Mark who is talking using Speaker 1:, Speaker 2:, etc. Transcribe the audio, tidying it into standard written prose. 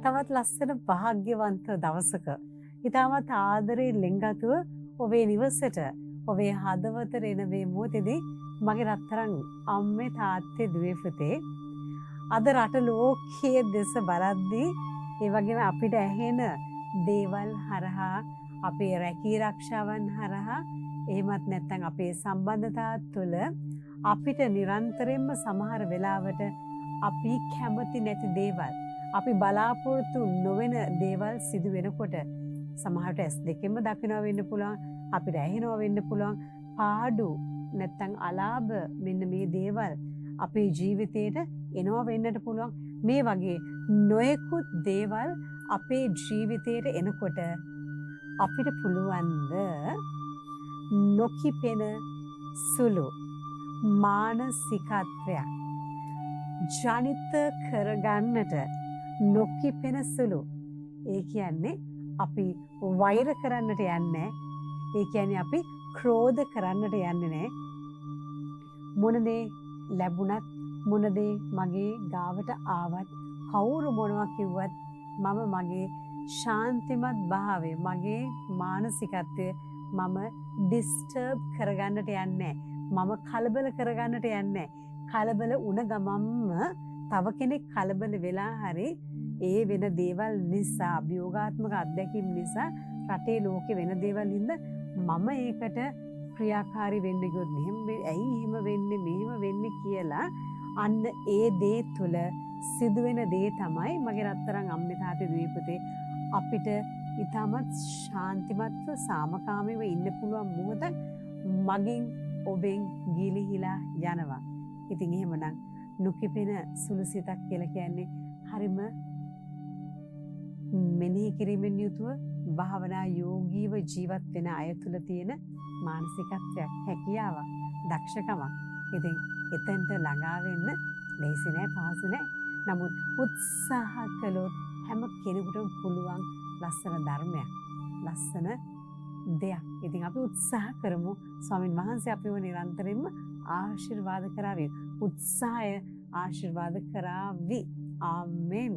Speaker 1: තවත් ලස්සන භාග්‍යවන්ත දවසක ඉතාමත් ආදරේ ලෙන්ගතුව ඔබේ නිවසට ඔබේ හදවතට එන මේ මොහොතේදී මගේ රත්තරන් අම්මේ තාත්තේ දුවේ පුතේ අද රට ලෝකයේ දෙස බලද්දී ඒ වගේම අපිට ඇහෙන දේවල් හරහා අපේ රැකී රක්ෂාවන් හරහා එහෙමත් නැත්නම් අපේ සම්බන්ධතා තුළ අපිට නිරන්තරයෙන්ම සමහර වෙලාවට අපි කැමති නැති දේවල් අපි බලාපොරොත්තු නොවන දේවල් සිදු වෙනකොට සමහරට ඇස් දෙකෙන්ම දකිනවා වෙන්න පුළුවන් අපිට ඇහෙනවා වෙන්න පුළුවන් පාඩු නැත්නම් අලාභ මෙන්න මේ දේවල් අපේ ජීවිතේට එනවා වෙන්නට පුළුවන් මේ වගේ නොයෙකුත් දේවල් අපේ ජීවිතේට එනකොට අපිට පුළුවන්ද නොකිපෙන සුළු මානසිකත්වයක් ජනිත කරගන්නට නොකිපෙන සුළු ඒ කියන්නේ අපි වෛර කරන්නට යන්නේ ඒ කියන්නේ අපි ක්‍රෝධ කරන්නට යන්නේ නැහැ මොන දේ ලැබුණත් මොන දේ මගේ ගාවට ආවත් කවුරු මොනවා කිව්වත් මම මගේ ශාන්තිමත් භාවය මගේ මානසිකත්වය මම ඩිස්ටර්බ් කරගන්නට යන්නේ මම කලබල කරගන්නට යන්නේ කලබල වුණ ගමන්ම තව කෙනෙක් කලබල වෙලා හරි ඒ වෙන දේවල් නිසා අභියෝගාත්මක අත්දැකීම් නිසා රටේ ලෝකේ වෙන දේවල් හින්දා මම ඒකට ක්‍රියාකාරී වෙන්න ගියොත් ඇයි එහෙම වෙන්නේ මෙහෙම වෙන්නේ කියලා අන්න ඒ දේ තුල සිදුවෙන දේ තමයි මගේ රත්තරන් අම්මේ තාත්තේ දුවේ පුතේ අපිට ඊටමත් ශාන්තිමත්ව සාමකාමීව ඉන්න පුළුවන් මොහොතක් මගෙන් ඔබෙන් ගිලිහිලා යනවා. ඉතින් එහෙමනම් නොකිපෙන සුළු සිතක් කියලා කියන්නේ හරිම මෙනෙහි කිරීමෙන් යුතුව භාවනා යෝගීව ජීවත් වෙන අය තුළ තියෙන මානසිකත්වයක් හැකියාවක් දක්ෂකමක්. ඉතින් එතෙන්ට ළඟා වෙන්න ලේසි නෑ පහසු නෑ. නමුත් උත්සාහ කළොත් හැම කෙනෙකුටම පුළුවන් ලස්සන ධර්මයක් ලස්සන දෙයක්. ඉතින් අපි උත්සාහ කරමු ස්වාමින් වහන්සේ අපිව නිරන්තරයෙන්ම ආශිර්වාද කරાવી. උත්සාහය ආශිර්වාද කරાવી. ආමෙන්.